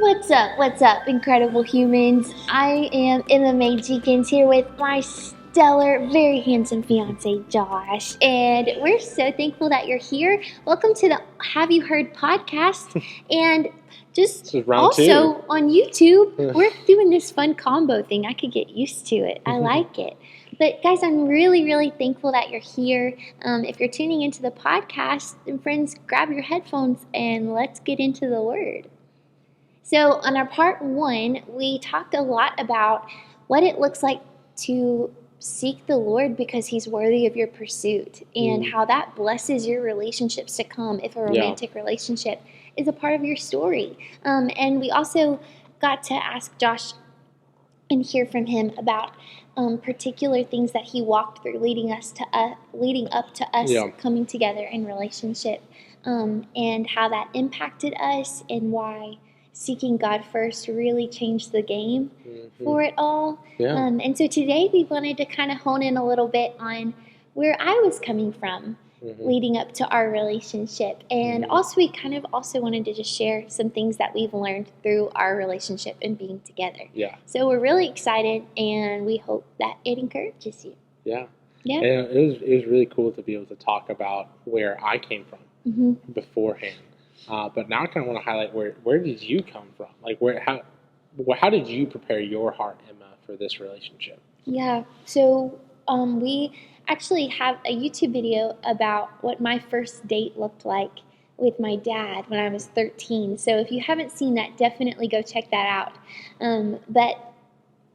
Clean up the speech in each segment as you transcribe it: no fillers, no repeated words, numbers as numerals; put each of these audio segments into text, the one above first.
What's up, incredible humans? I am Jenkins here with my stellar, very handsome fiance, Josh. And we're so thankful that you're here. Welcome to the Have You Heard podcast. And just also on YouTube, we're doing this fun combo thing. I could get used to it. I like it. But guys, I'm really, really thankful that you're here. If you're tuning into the podcast, and friends, grab your headphones and let's get into the Word. So on our part one, we talked a lot about what it looks like to seek the Lord because He's worthy of your pursuit, and how that blesses your relationships to come if a romantic relationship is a part of your story. And we also got to ask Josh and hear from him about particular things that he walked through leading up to us coming together in relationship, and how that impacted us and why seeking God first really changed the game for it all. And so today we wanted to kind of hone in a little bit on where I was coming from leading up to our relationship. And also we kind of also wanted to just share some things that we've learned through our relationship and being together. So we're really excited, and we hope that it encourages you. And it was really cool to be able to talk about where I came from beforehand. But now I kind of want to highlight where did you come from? Like how did you prepare your heart, Emma, for this relationship? So we actually have a YouTube video about what my first date looked like with my dad when I was 13. So if you haven't seen that, definitely go check that out. But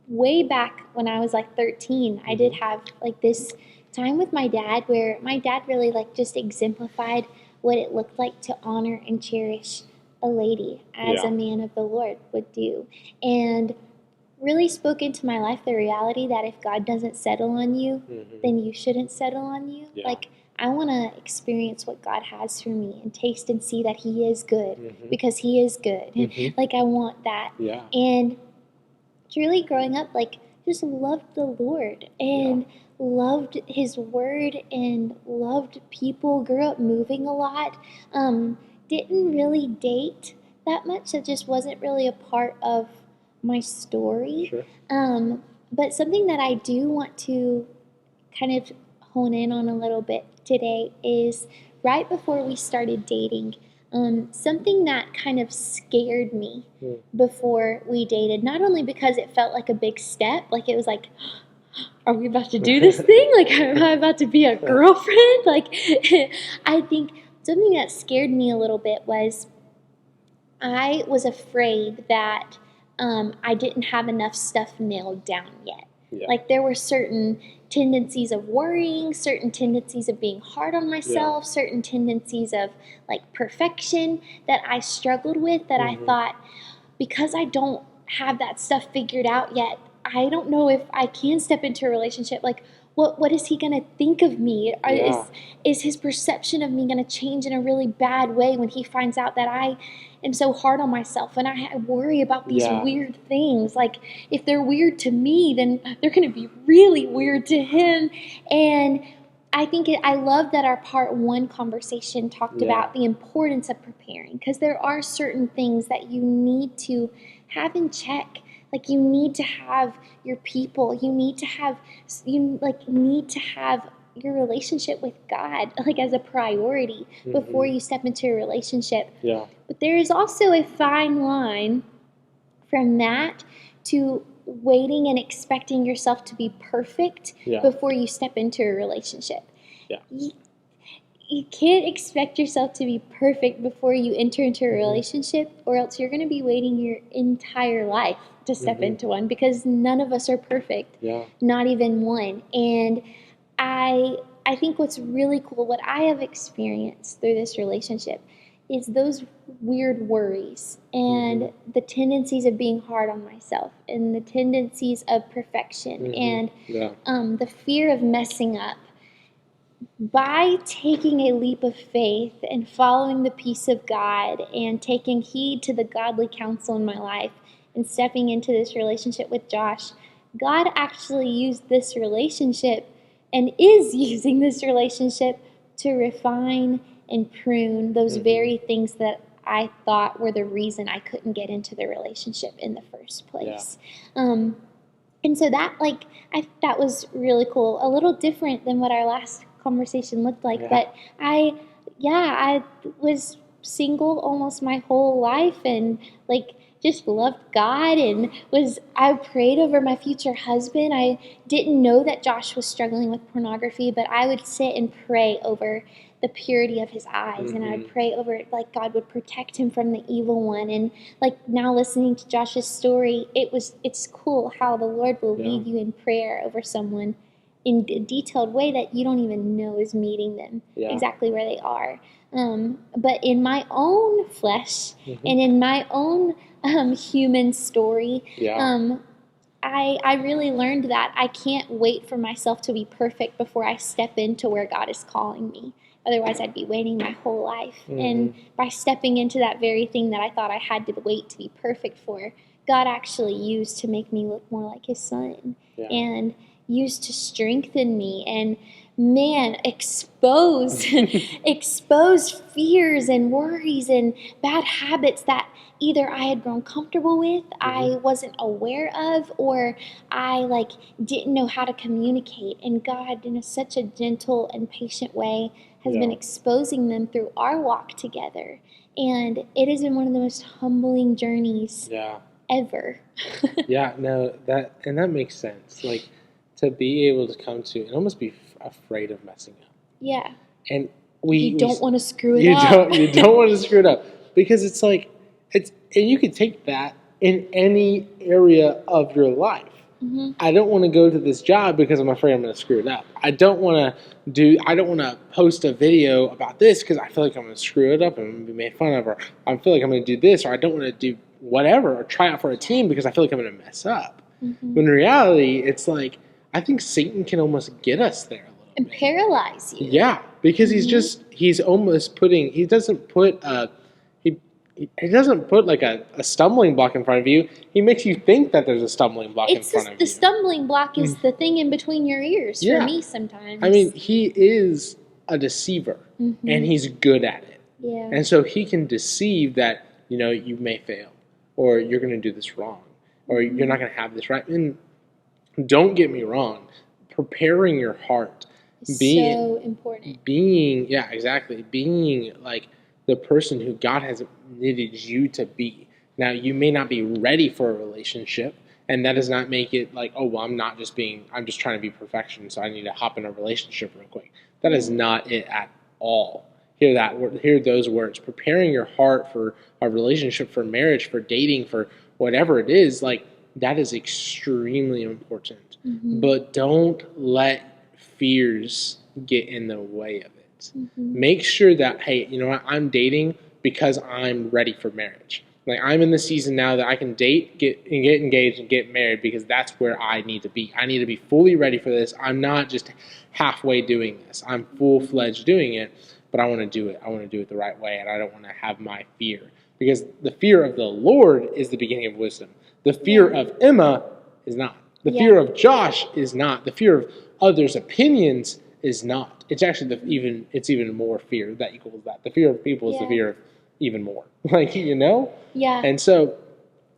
way back when I was like 13, I did have like this time with my dad where my dad really like just exemplified what it looked like to honor and cherish a lady as a man of the Lord would do. And really spoke into my life the reality that if God doesn't settle on you, then you shouldn't settle on you. Like, I want to experience what God has for me and taste and see that He is good because He is good. Like, I want that. And really growing up, like, just loved the Lord and loved His Word and loved people, grew up moving a lot, didn't really date that much. That just wasn't really a part of my story. But something that I do want to kind of hone in on a little bit today is right before we started dating, something that kind of scared me before we dated, not only because it felt like a big step, like it was like, are we about to do this thing? Like, am I about to be a girlfriend? Like, I think something that scared me a little bit was I was afraid that I didn't have enough stuff nailed down yet. Like, there were certain tendencies of worrying, certain tendencies of being hard on myself, certain tendencies of like perfection that I struggled with, that I thought, because I don't have that stuff figured out yet, I don't know if I can step into a relationship. Like, what is he going to think of me? Is his perception of me going to change in a really bad way when he finds out that I am so hard on myself and I worry about these weird things? Like, if they're weird to me, then they're going to be really weird to him. And I think I love that our part one conversation talked about the importance of preparing, because there are certain things that you need to have in check. Like, you need to have your people. You need to have your relationship with God, like, as a priority before you step into a relationship. But there is also a fine line from that to waiting and expecting yourself to be perfect before you step into a relationship. You can't expect yourself to be perfect before you enter into a relationship, or else you're going to be waiting your entire life to step into one, because none of us are perfect, not even one. And I think what's really cool, what I have experienced through this relationship, is those weird worries and the tendencies of being hard on myself and the tendencies of perfection and the fear of messing up. By taking a leap of faith and following the peace of God and taking heed to the godly counsel in my life and stepping into this relationship with Josh, God actually used this relationship and is using this relationship to refine and prune those very things that I thought were the reason I couldn't get into the relationship in the first place. And so that that was really cool. A little different than what our last conversation looked like, but I was single almost my whole life, and just loved God, and I prayed over my future husband. I didn't know that Josh was struggling with pornography, but I would sit and pray over the purity of his eyes, and I'd pray over God would protect him from the evil one. And now listening to Josh's story, it's cool how the Lord will lead you in prayer over someone in a detailed way that you don't even know is meeting them exactly where they are. But in my own flesh and in my own human story, I really learned that I can't wait for myself to be perfect before I step into where God is calling me. Otherwise, I'd be waiting my whole life. And by stepping into that very thing that I thought I had to wait to be perfect for, God actually used to make me look more like his son and used to strengthen me and, expose fears and worries and bad habits that either I had grown comfortable with, I wasn't aware of, or I didn't know how to communicate. And God, in such a gentle and patient way, has been exposing them through our walk together. And it has been one of the most humbling journeys ever. That makes sense. To be able to come to and almost be afraid of messing up. Yeah. And you don't want to screw it up. You don't want to screw it up, because it's and you can take that in any area of your life. I don't want to go to this job because I'm afraid I'm going to screw it up. I don't want to post a video about this because I feel like I'm going to screw it up and I'm going to be made fun of, or I feel like I'm going to do this, or I don't want to do whatever, or try out for a team because I feel like I'm going to mess up. When in reality, it's I think Satan can almost get us there a little and bit. Paralyze you. Yeah, because he's almost putting, he doesn't put a stumbling block in front of you. He makes you think that there's a stumbling block in front of you. The stumbling block is the thing in between your ears for me sometimes. I mean, he is a deceiver, and he's good at it. Yeah. And so he can deceive that, you may fail, or you're going to do this wrong, or you're not going to have this right. And don't get me wrong, preparing your heart, so important. Being the person who God has knitted you to be. Now, you may not be ready for a relationship, and that does not make it I'm just trying to be perfection, so I need to hop in a relationship real quick. That is not it at all. Hear those words. Preparing your heart for a relationship, for marriage, for dating, for whatever it is, that is extremely important. But don't let fears get in the way of it. Make sure that, hey, you know what, I'm dating because I'm ready for marriage. I'm in the season now that I can date, get engaged, and get married because that's where I need to be. I need to be fully ready for this. I'm not just halfway doing this. I'm full-fledged doing it, but I want to do it. I want to do it the right way, and I don't want to have my fear. Because the fear of the Lord is the beginning of wisdom. The fear of Emma is not. The fear of Josh is not. The fear of others' opinions is not. It's actually it's even more fear that equals that. The fear of people is the fear of even more. Yeah. And so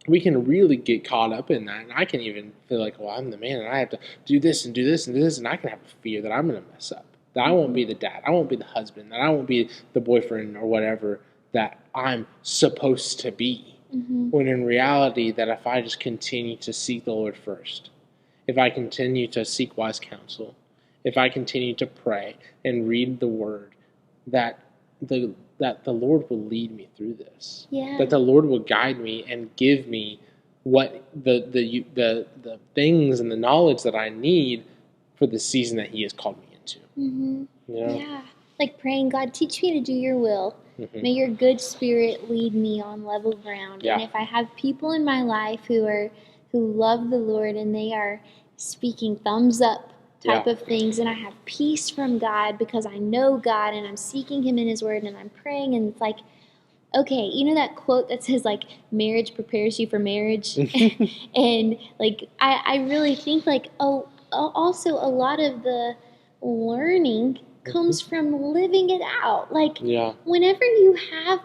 we can really get caught up in that. And I can even feel well, I'm the man and I have to do this and do this and do this. And I can have a fear that I'm going to mess up. That I won't be the dad. I won't be the husband. That I won't be the boyfriend or whatever that I'm supposed to be. When in reality, that if I just continue to seek the Lord first, if I continue to seek wise counsel, if I continue to pray and read the Word, that the Lord will lead me through this. Yeah. That the Lord will guide me and give me what the things and the knowledge that I need for the season that He has called me into. Yeah. Praying, God, teach me to do your will. May your good spirit lead me on level ground. And if I have people in my life who love the Lord and they are speaking thumbs up type of things, and I have peace from God because I know God and I'm seeking Him in His Word and I'm praying, and it's okay, you know that quote that says marriage prepares you for marriage? And I really think also a lot of the learning comes from living it out. Whenever you have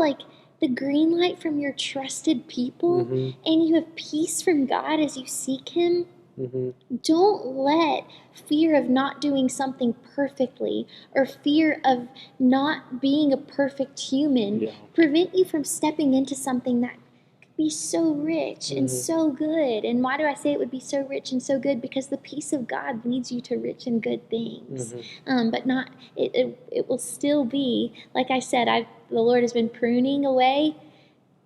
the green light from your trusted people, and you have peace from God as you seek Him, don't let fear of not doing something perfectly or fear of not being a perfect human prevent you from stepping into something that could be so rich and so good. And why do I say it would be so rich and so good? Because the peace of God leads you to rich and good things. But not it will still be, like I said, the Lord has been pruning away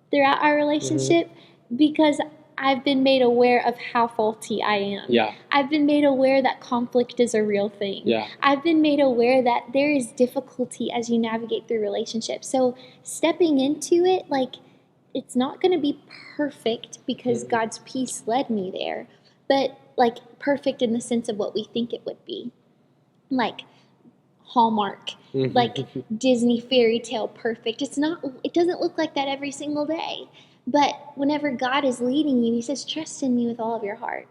throughout our relationship because I've been made aware of how faulty I am. Yeah. I've been made aware that conflict is a real thing. Yeah. I've been made aware that there is difficulty as you navigate through relationships. So stepping into it, like, it's not going to be perfect because God's peace led me there, but like perfect in the sense of what we think it would be. Like Hallmark, like Disney fairy tale perfect. It doesn't look like that every single day. But whenever God is leading you, He says, trust in me with all of your heart.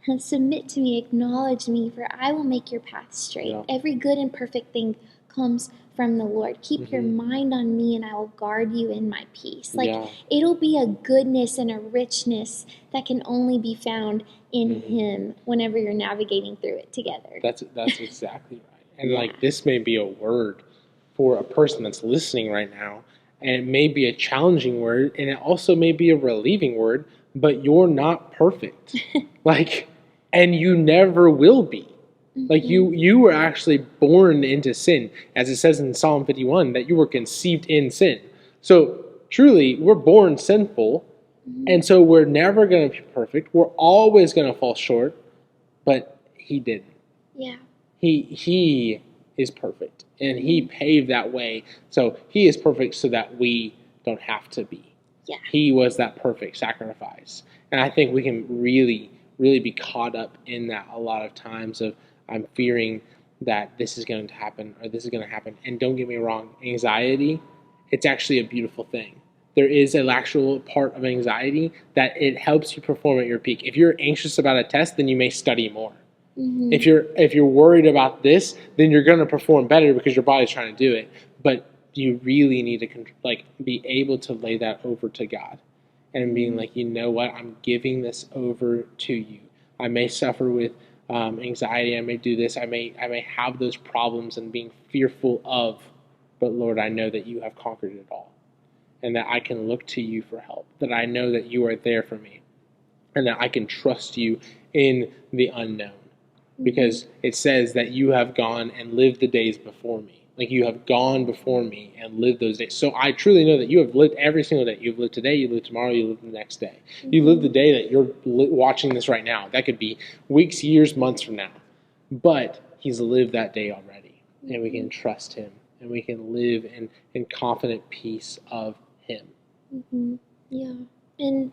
And submit to me, acknowledge me, for I will make your path straight. Every good and perfect thing comes from the Lord. Keep your mind on me, and I will guard you in my peace. Like, it'll be a goodness and a richness that can only be found in Him whenever you're navigating through it together. That's exactly right. And like, this may be a word for a person that's listening right now, and it may be a challenging word, and it also may be a relieving word, but you're not perfect. Like, and you never will be. Like, you were actually born into sin, as it says in Psalm 51, that you were conceived in sin. So truly, we're born sinful, and so we're never going to be perfect. We're always going to fall short, but He didn't. Yeah. He is perfect, and He paved that way. So He is perfect so that we don't have to be. Yeah. He was that perfect sacrifice. And I think we can really, really be caught up in that a lot of times of, I'm fearing that this is going to happen or this is going to happen. And don't get me wrong, anxiety, it's actually a beautiful thing. There is an actual part of anxiety that it helps you perform at your peak. If you're anxious about a test, then you may study more. If you're worried about this, then you're going to perform better because your body's trying to do it. But you really need to be able to lay that over to God and being like, you know what, I'm giving this over to you. I may suffer with anxiety. I may do this. I may have those problems and being fearful of, but Lord, I know that you have conquered it all, and that I can look to you for help. That I know that you are there for me, and that I can trust you in the unknown. Because it says that you have gone and lived the days before me. Like, you have gone before me and lived those days. So I truly know that you have lived every single day. You've lived today, you live tomorrow, you live the next day. You live the day that you're watching this right now. That could be weeks, years, months from now. But He's lived that day already. And we can trust Him. And we can live in confident peace of Him. Yeah. And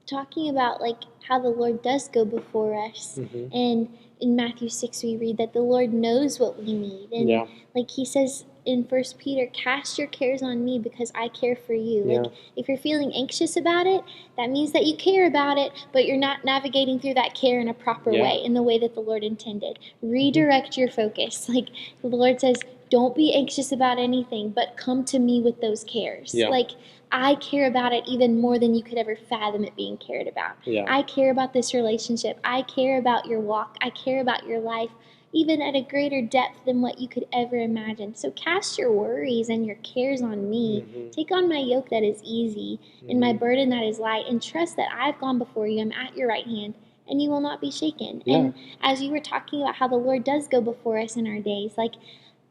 talking about like how the Lord does go before us, and in Matthew 6 we read that the Lord knows what we need, and like He says in 1 Peter, cast your cares on me because I care for you. Like, if you're feeling anxious about it, that means that you care about it, but you're not navigating through that care in a proper way, in the way that the Lord intended. Redirect your focus. Like, the Lord says, don't be anxious about anything, but come to me with those cares. Like, I care about it even more than you could ever fathom it being cared about. I care about this relationship. I care about your walk. I care about your life, even at a greater depth than what you could ever imagine. So cast your worries and your cares on me. Take on my yoke that is easy and my burden that is light, and trust that I've gone before you. I'm at your right hand, and you will not be shaken. And as you were talking about how the Lord does go before us in our days, like,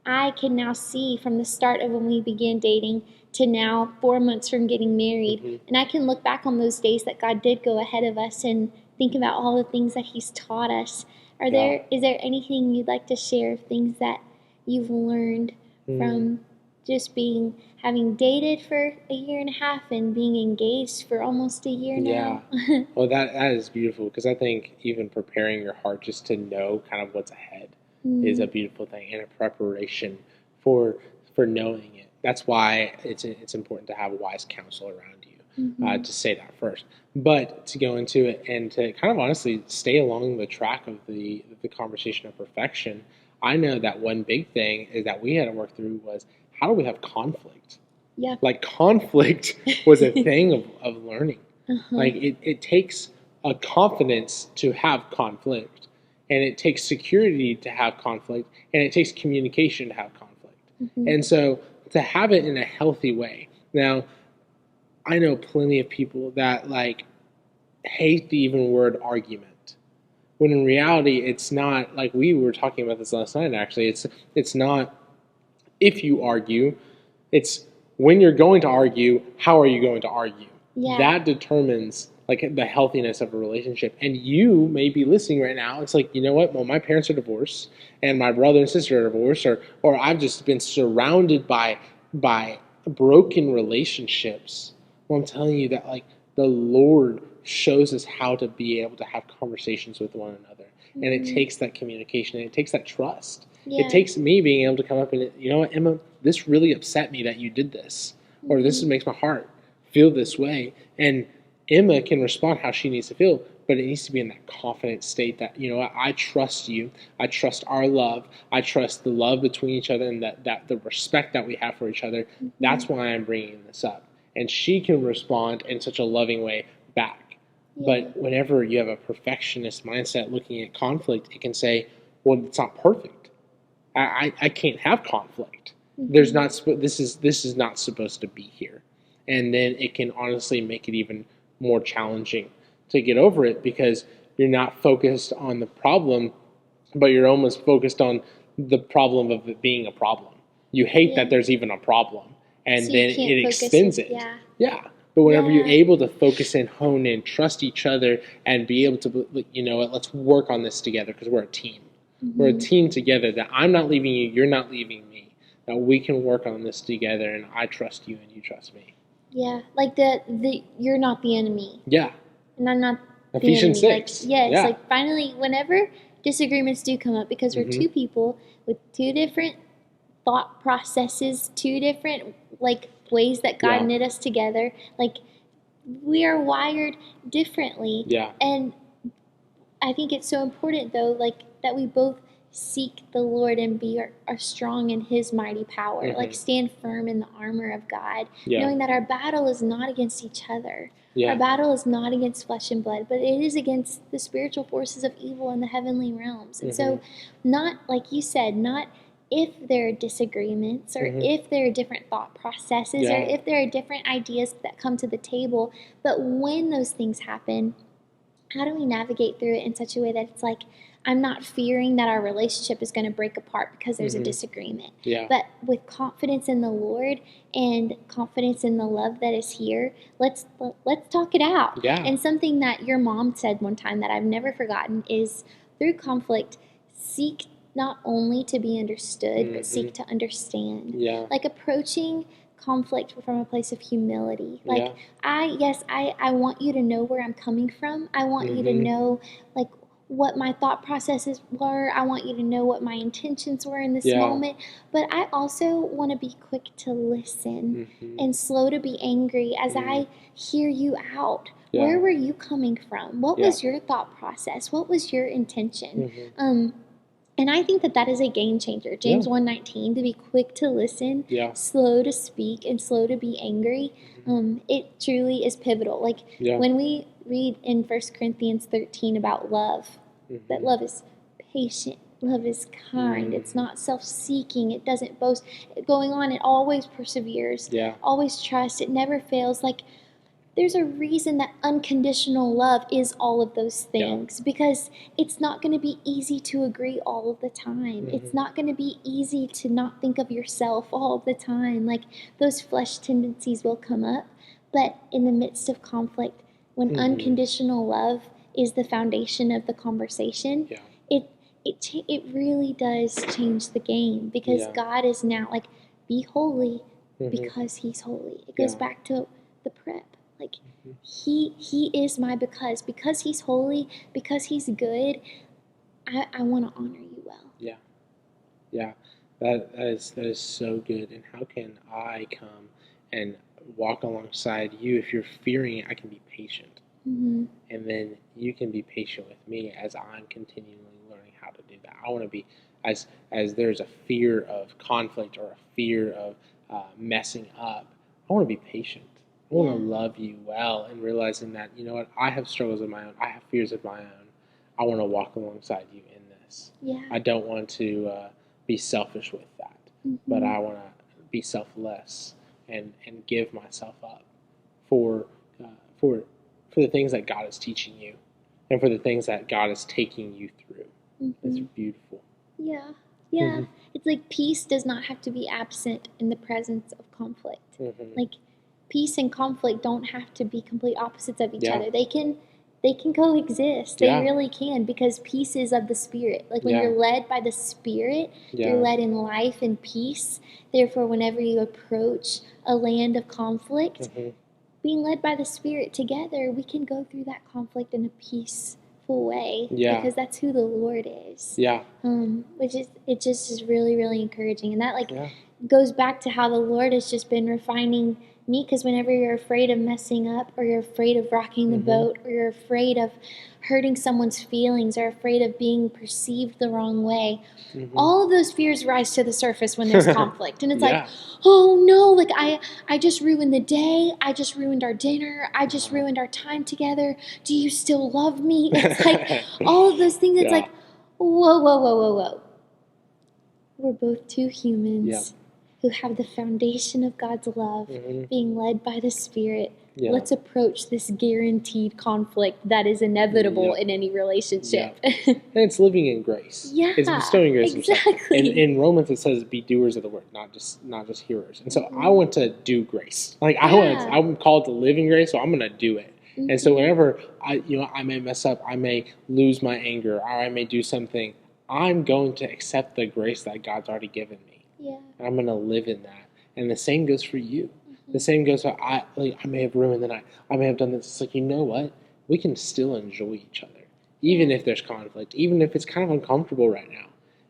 I can now see from the start of when we began dating to now 4 months from getting married, and I can look back on those days that God did go ahead of us and think about all the things that He's taught us. Is there anything you'd like to share of things that you've learned from just having dated for a year and a half and being engaged for almost a year now? Well, that is beautiful, because I think even preparing your heart just to know kind of what's ahead is a beautiful thing, and a preparation for knowing it. That's why it's important to have a wise counsel around you, to say that first. But to go into it and to kind of honestly stay along the track of the conversation of perfection, I know that one big thing is that we had to work through was, how do we have conflict? Yeah. Like conflict was a thing of learning. Uh-huh. Like it takes a confidence to have conflict, and it takes security to have conflict, and it takes communication to have conflict. Mm-hmm. And so to have it in a healthy way. Now, I know plenty of people that like hate the even word argument. When in reality it's not, like we were talking about this last night actually. It's not if you argue, it's when you're going to argue, how are you going to argue? Yeah. That determines like the healthiness of a relationship. And you may be listening right now. It's like, you know what? Well, my parents are divorced, and my brother and sister are divorced, or I've just been surrounded by broken relationships. Well, I'm telling you that like the Lord shows us how to be able to have conversations with one another, and it takes that communication, and it takes that trust. Yeah. It takes me being able to come up and, you know what, Emma, this really upset me that you did this, or this makes my heart feel this way. And Emma can respond how she needs to feel, but it needs to be in that confident state that, you know what, I trust you. I trust our love. I trust the love between each other, and that the respect that we have for each other. That's why I'm bringing this up. And she can respond in such a loving way back. Yeah. But whenever you have a perfectionist mindset looking at conflict, it can say, well, it's not perfect. I can't have conflict. There's not. This is not supposed to be here, and then it can honestly make it even more challenging to get over it, because you're not focused on the problem, but you're almost focused on the problem of it being a problem. You hate that there's even a problem, and so then it extends it. Yeah. But whenever you're able to focus in, hone in, trust each other, and be able to, you know what, let's work on this together because we're a team. We're a team together, that I'm not leaving you, you're not leaving me. That we can work on this together, and I trust you and you trust me. Yeah, like the you're not the enemy. Yeah. And I'm not Ephesians the enemy. 6. Like, yes, yeah. Like finally, whenever disagreements do come up, because we're two people with two different thought processes, two different like ways that God knit us together, like we are wired differently. Yeah. And I think it's so important though, like that we both seek the Lord and are strong in His mighty power. Like stand firm in the armor of God, knowing that our battle is not against each other. Our battle is not against flesh and blood, but it is against the spiritual forces of evil in the heavenly realms. And so, not like you said, not if there are disagreements, or if there are different thought processes, or if there are different ideas that come to the table, but when those things happen, how do we navigate through it in such a way that it's like, I'm not fearing that our relationship is going to break apart because there's a disagreement. But with confidence in the Lord and confidence in the love that is here, let's talk it out. And something that your mom said one time that I've never forgotten is, through conflict, seek not only to be understood, but seek to understand. Like approaching conflict from a place of humility. Like I want you to know where I'm coming from. I want you to know like what my thought processes were. I want you to know what my intentions were in this moment. But I also want to be quick to listen and slow to be angry as I hear you out. Where were you coming from? What was your thought process? What was your intention? And I think that is a game changer. James 1:19, to be quick to listen, slow to speak, and slow to be angry. It truly is pivotal. Like when we read in 1 Corinthians 13 about love, that love is patient, love is kind, it's not self-seeking, it doesn't boast. Going on, it always perseveres, always trusts, it never fails. Like there's a reason that unconditional love is all of those things, because it's not going to be easy to agree all of the time. It's not going to be easy to not think of yourself all of the time. Like those flesh tendencies will come up, but in the midst of conflict, when unconditional love is the foundation of the conversation, it really does change the game, because God is now like, be holy because He's holy. It goes back to the prep. Like he is my because He's holy, because He's good. I want to honor you well. That is so good. And how can I come and walk alongside you? If you're fearing it, I can be patient, and then you can be patient with me as I'm continually learning how to do that. I want to be, as there's a fear of conflict or a fear of messing up, I want to be patient. I want to Yeah. love you well, and realizing that, you know what, I have struggles of my own. I have fears of my own. I want to walk alongside you in this. Yeah. I don't want to be selfish with that, but I want to be selfless and give myself up for uh, for for the things that God is teaching you, and for the things that God is taking you through. It's beautiful. Yeah. Yeah. It's like peace does not have to be absent in the presence of conflict. Like peace and conflict don't have to be complete opposites of each other. They can coexist. They really can, because peace is of the Spirit. Like when you're led by the Spirit, you're led in life and peace. Therefore, whenever you approach a land of conflict, being led by the Spirit together, we can go through that conflict in a peaceful way, because that's who the Lord is. Which is, it just is really, really encouraging. And that goes back to how the Lord has just been refining me, because whenever you're afraid of messing up, or you're afraid of rocking the boat, or you're afraid of hurting someone's feelings, or afraid of being perceived the wrong way, all of those fears rise to the surface when there's conflict. And it's like, oh no, like I just ruined the day, I just ruined our dinner, I just ruined our time together, do you still love me? It's like all of those things. It's like, whoa. We're both two humans who have the foundation of God's love, being led by the Spirit. Let's approach this guaranteed conflict that is inevitable in any relationship. And it's living in grace. It's bestowing grace. Exactly. In Romans it says, "Be doers of the word, not just hearers." And so I want to do grace. Like I'm called to live in grace, so I'm going to do it. And so whenever I may mess up, I may lose my anger, or I may do something, I'm going to accept the grace that God's already given me. And I'm going to live in that. And the same goes for you. The same goes for I may have ruined the night. I may have done this. It's like, you know what? We can still enjoy each other, even if there's conflict, even if it's kind of uncomfortable right now,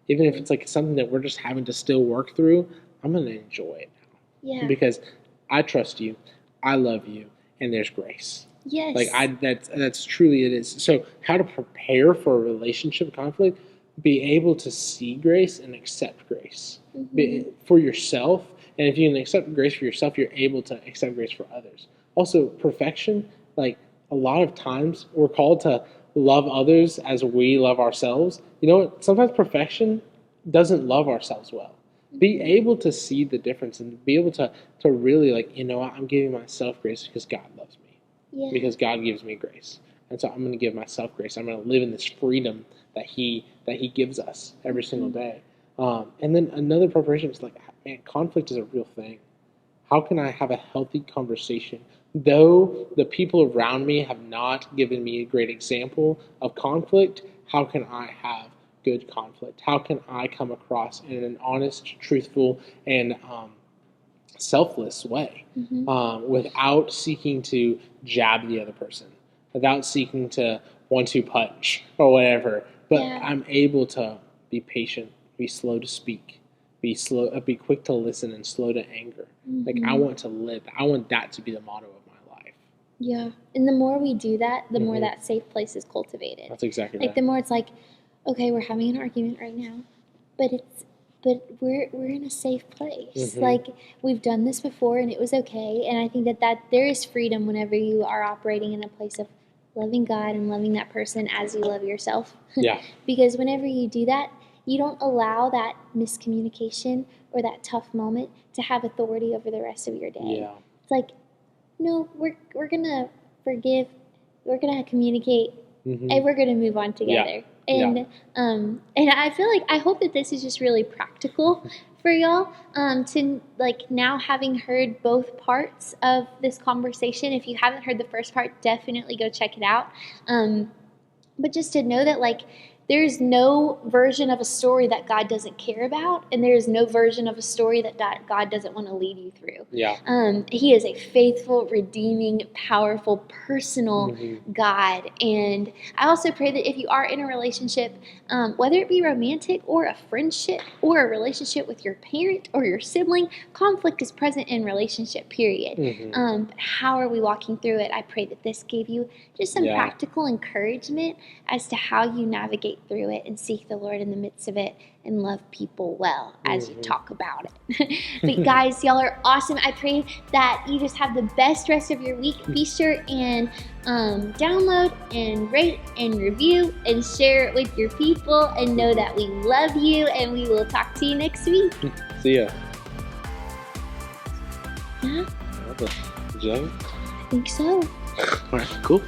even if it's like something that we're just having to still work through. I'm going to enjoy it now, because I trust you, I love you, and there's grace. Like that's truly it is. So how to prepare for a relationship conflict? Be able to see grace and accept grace for yourself. And if you can accept grace for yourself, you're able to accept grace for others. Also, perfection, like a lot of times we're called to love others as we love ourselves. You know what? Sometimes perfection doesn't love ourselves well. Be able to see the difference and be able to really, like, you know what? I'm giving myself grace because God loves me. Because God gives me grace. And so I'm going to give myself grace. I'm going to live in this freedom that He gives us every single day. And then another preparation is like, man, conflict is a real thing. How can I have a healthy conversation? Though the people around me have not given me a great example of conflict, how can I have good conflict? How can I come across in an honest, truthful, and selfless way, without seeking to jab the other person, without seeking to 1-2 punch or whatever? But I'm able to be patient, be slow to speak, be quick to listen, and slow to anger. Like I want to live. I want that to be the motto of my life. Yeah, and the more we do that, the more that safe place is cultivated. That's exactly right. Like the more it's like, okay, we're having an argument right now, but we're in a safe place. Like we've done this before and it was okay. And I think that there is freedom whenever you are operating in a place of loving God and loving that person as you love yourself. Because whenever you do that, you don't allow that miscommunication or that tough moment to have authority over the rest of your day. It's like, no, we're gonna forgive, we're gonna communicate, and we're gonna move on together. And I feel like, I hope that this is just really practical for y'all, to like, now having heard both parts of this conversation. If you haven't heard the first part, definitely go check it out. But just to know that, like, there's no version of a story that God doesn't care about, and there's no version of a story that God doesn't want to lead you through. He is a faithful, redeeming, powerful, personal God. And I also pray that if you are in a relationship, whether it be romantic or a friendship or a relationship with your parent or your sibling, conflict is present in relationship, period. But how are we walking through it? I pray that this gave you just some practical encouragement as to how you navigate through it and seek the Lord in the midst of it, and love people well as you talk about it. But guys, y'all are awesome. I pray that you just have the best rest of your week. Be sure and download and rate and review and share it with your people, and know that we love you, and we will talk to you next week. See ya. Yeah, Jen? I think so. All right, cool.